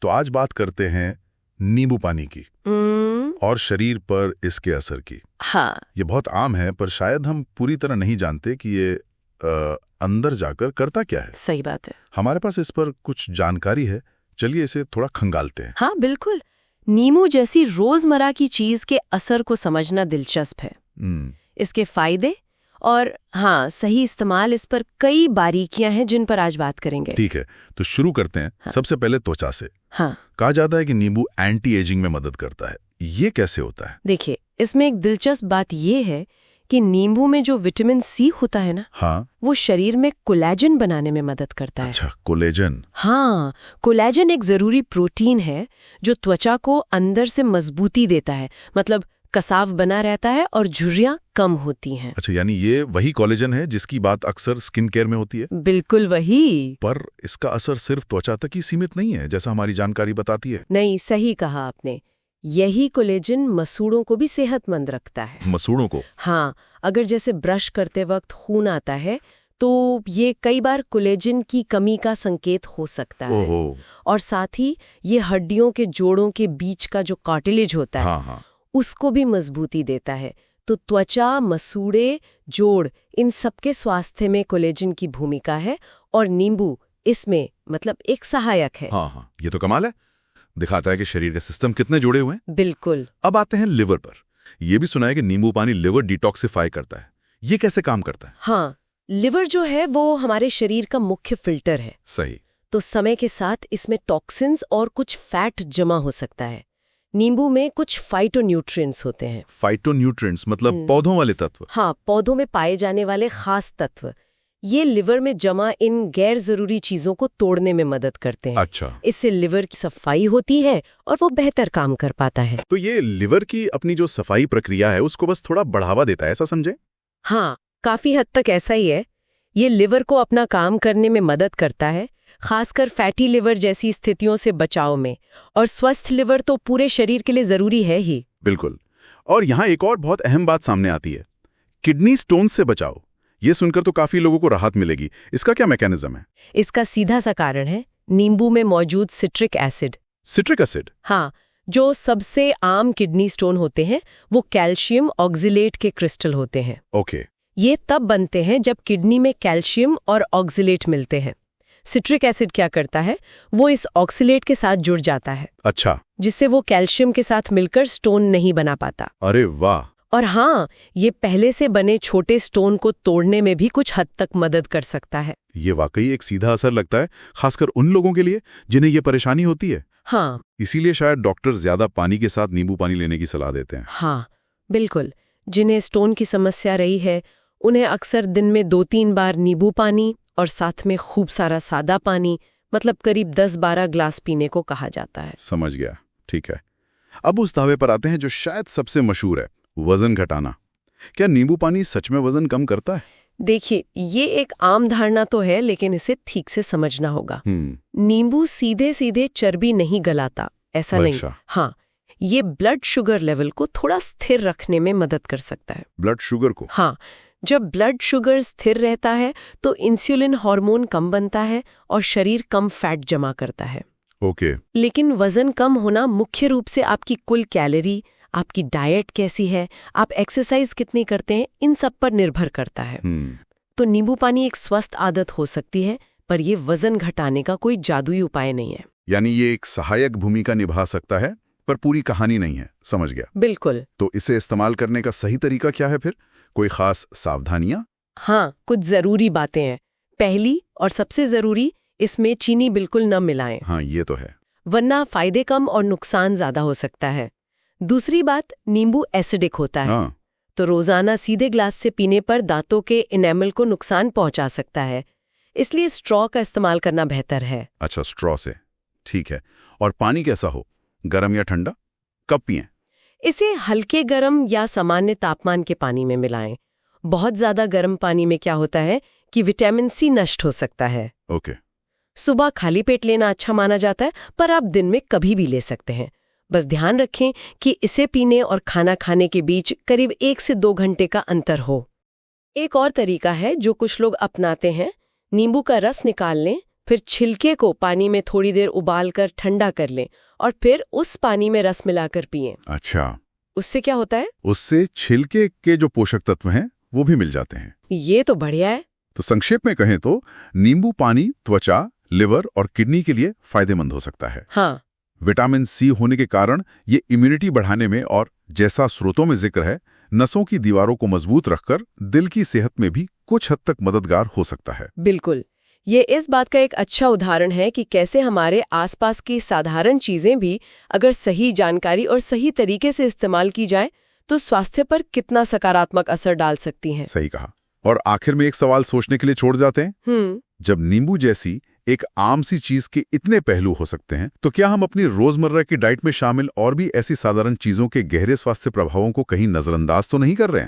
तो आज बात करते हैं नींबू पानी की और शरीर पर इसके असर की। हाँ, ये बहुत आम है, पर शायद हम पूरी तरह नहीं जानते कि ये अंदर जाकर करता क्या है। सही बात है। हमारे पास इस पर कुछ जानकारी है, चलिए इसे थोड़ा खंगालते हैं। हाँ बिल्कुल, नींबू जैसी रोजमर्रा की चीज के असर को समझना दिलचस्प है। इसके फायदे और हाँ सही इस्तेमाल, इस पर कई बारीकियां हैं जिन पर आज बात करेंगे। ठीक है, तो शुरू करते हैं। हाँ। सबसे पहले त्वचा से। हाँ, कहा जाता है कि नींबू एंटी एजिंग में मदद करता है, ये कैसे होता है? देखिए इसमें एक दिलचस्प बात ये है कि नींबू में जो विटामिन सी होता है ना, हाँ, वो शरीर में कोलेजन बनाने में मदद करता है। अच्छा, कोलेजन। हाँ, कोलेजन एक जरूरी प्रोटीन है जो त्वचा को अंदर से मजबूती देता है, मतलब कसाव बना रहता है और झुर्रियां कम होती हैं। अच्छा, यानी ये वही कोलेजन है जिसकी बात अक्सर स्किन केयर में होती है। बिल्कुल वही। पर इसका असर सिर्फ त्वचा तक ही सीमित नहीं है, जैसा हमारी जानकारी बताती है। नहीं, सही कहा आपने। यही कोलेजन मसूड़ों को भी सेहतमंद रखता है। मसूड़ों को? हाँ, अगर जैसे ब्रश करते वक्त खून आता है तो ये कई बार कोलेजन की कमी का संकेत हो सकता है। ओहो। और साथ ही ये हड्डियों के जोड़ों के बीच का जो कार्टिलेज होता है, हाँ हाँ, उसको भी मजबूती देता है। तो त्वचा, मसूड़े, जोड़, इन सबके स्वास्थ्य में कोलेजन की भूमिका है और नींबू इसमें मतलब एक सहायक है। हाँ हाँ, ये तो कमाल है। दिखाता है कि शरीर के सिस्टम कितने जुड़े हुए हैं। बिल्कुल। अब आते हैं लिवर पर। यह भी सुना है कि नींबू पानी लिवर डिटॉक्सिफाई करता है। ये कैसे काम करता है? हाँ, लिवर जो है वो हमारे शरीर का मुख्य फिल्टर है। सही। तो समय के साथ इसमें टॉक्सिन्स और कुछ फैट जमा हो सकता है। नींबू में कुछ फाइटोन्यूट्रिएंट्स होते हैं। फाइटोन्यूट्रिएंट्स मतलब पौधों वाले तत्व? हाँ, पौधों में पाए जाने वाले खास तत्व। ये लिवर में जमा इन गैर जरूरी चीजों को तोड़ने में मदद करते हैं। अच्छा। इससे लिवर की सफाई होती है और वो बेहतर काम कर पाता है। तो ये लिवर की अपनी जो सफाई प्रक्रिया है उसको बस थोड़ा बढ़ावा देता है, ऐसा समझे? हाँ, काफी हद तक ऐसा ही है। ये लिवर को अपना काम करने में मदद करता है, खासकर फैटी लिवर जैसी स्थितियों से बचाव में। और स्वस्थ लिवर तो पूरे शरीर के लिए जरूरी है ही। बिल्कुल। और यहाँ एक और बहुत अहम बात सामने आती है, किडनी स्टोन से बचाओ। ये सुनकर तो काफी लोगों को राहत मिलेगी। इसका क्या मैकेनिज्म है? इसका सीधा सा कारण है नींबू में मौजूद सिट्रिक एसिड। Citric acid? हाँ, जो सबसे आम किडनी स्टोन होते हैं वो कैल्शियम ऑक्जिलेट के क्रिस्टल होते हैं। ओके। ये तब बनते हैं जब किडनी में कैल्शियम और ऑक्जिलेट मिलते हैं। सिट्रिक एसिड क्या करता है, वो इस ऑक्सिलेट के साथ जुड़ जाता है। अच्छा। जिससे वो कैल्शियम के साथ मिलकर स्टोन नहीं बना पाता। अरे वाह। और हाँ, ये पहले से बने छोटे स्टोन को तोड़ने में भी कुछ हद तक मदद कर सकता है। ये वाकई एक सीधा असर लगता है, खासकर उन लोगों के लिए जिन्हें ये परेशानी होती है। हाँ। इसीलिए शायद डॉक्टर ज्यादा पानी के साथ नींबू पानी लेने की सलाह देते हैं। हाँ बिल्कुल, जिन्हें स्टोन की समस्या रही है उन्हें अक्सर दिन में 2-3 बार नींबू पानी और साथ में खूब सारा सादा पानी, मतलब करीब 10-12 ग्लास पीने को कहा जाता है। समझ गया, ठीक है। अब उस दावे पर आते हैं जो शायद सबसे मशहूर है, वजन घटाना। क्या नींबू पानी सच में वजन कम करता है? देखिए, ये एक आम धारणा तो है, लेकिन इसे ठीक से समझना होगा। नींबू सीधे सीधे चर्बी नहीं गलाता, ऐसा नहीं। हाँ, ये ब्लड शुगर लेवल को थोड़ा स्थिर रखने में मदद कर सकता है। ब्लड शुगर को? हाँ, जब ब्लड शुगर स्थिर रहता है तो इंसुलिन हार्मोन कम बनता है और शरीर कम फैट जमा करता है। ओके। लेकिन वजन कम होना मुख्य रूप से आपकी कुल कैलोरी, आपकी डाइट कैसी है, आप एक्सरसाइज कितनी करते हैं, इन सब पर निर्भर करता है। तो नींबू पानी एक स्वस्थ आदत हो सकती है, पर यह वजन घटाने का कोई जादुई उपाय नहीं है। यानी ये एक सहायक भूमिका निभा सकता है, पर पूरी कहानी नहीं है। समझ गया। बिल्कुल। तो इसे इस्तेमाल करने का सही तरीका क्या है फिर? कोई खास सावधानियां? हाँ, कुछ जरूरी बातें हैं। पहली और सबसे जरूरी, इसमें चीनी बिल्कुल न मिलाएं। हाँ, ये तो है, वरना फायदे कम और नुकसान ज्यादा हो सकता है। दूसरी बात, नींबू एसिडिक होता है। हाँ। तो रोजाना सीधे ग्लास से पीने पर दांतों के इनेमल को नुकसान पहुंचा सकता है, इसलिए स्ट्रॉ का इस्तेमाल करना बेहतर है। अच्छा, स्ट्रॉ से, ठीक है। और पानी कैसा हो, गर्म या ठंडा? कब पिएं? इसे हल्के गर्म या सामान्य तापमान के पानी में मिलाएं। बहुत ज्यादा गर्म पानी में क्या होता है कि विटामिन सी नष्ट हो सकता है। ओके। सुबह खाली पेट लेना अच्छा माना जाता है, पर आप दिन में कभी भी ले सकते हैं। बस ध्यान रखें कि इसे पीने और खाना खाने के बीच करीब 1 से 2 घंटे का अंतर हो। एक और तरीका है जो कुछ लोग अपनाते हैं, नींबू का रस निकाल लें, फिर छिलके को पानी में थोड़ी देर उबालकर ठंडा कर लें और फिर उस पानी में रस मिलाकर पिएं। अच्छा, उससे क्या होता है? उससे छिलके के जो पोषक तत्व हैं वो भी मिल जाते हैं। ये तो बढ़िया है। तो संक्षेप में कहें तो नींबू पानी त्वचा, लिवर और किडनी के लिए फायदेमंद हो सकता है। हाँ, विटामिन सी होने के कारण ये इम्यूनिटी बढ़ाने में और जैसा स्रोतों में जिक्र है, नसों की दीवारों को मजबूत रखकर दिल की सेहत में भी कुछ हद तक मददगार हो सकता है। बिल्कुल। ये इस बात का एक अच्छा उदाहरण है कि कैसे हमारे आसपास की साधारण चीजें भी अगर सही जानकारी और सही तरीके से इस्तेमाल की जाए तो स्वास्थ्य पर कितना सकारात्मक असर डाल सकती हैं। सही कहा। और आखिर में एक सवाल सोचने के लिए छोड़ जाते हैं। जब नींबू जैसी एक आम सी चीज के इतने पहलू हो सकते हैं, तो क्या हम अपनी रोजमर्रा की डाइट में शामिल और भी ऐसी साधारण चीजों के गहरे स्वास्थ्य प्रभावों को कहीं नजरअंदाज तो नहीं कर रहे हैं?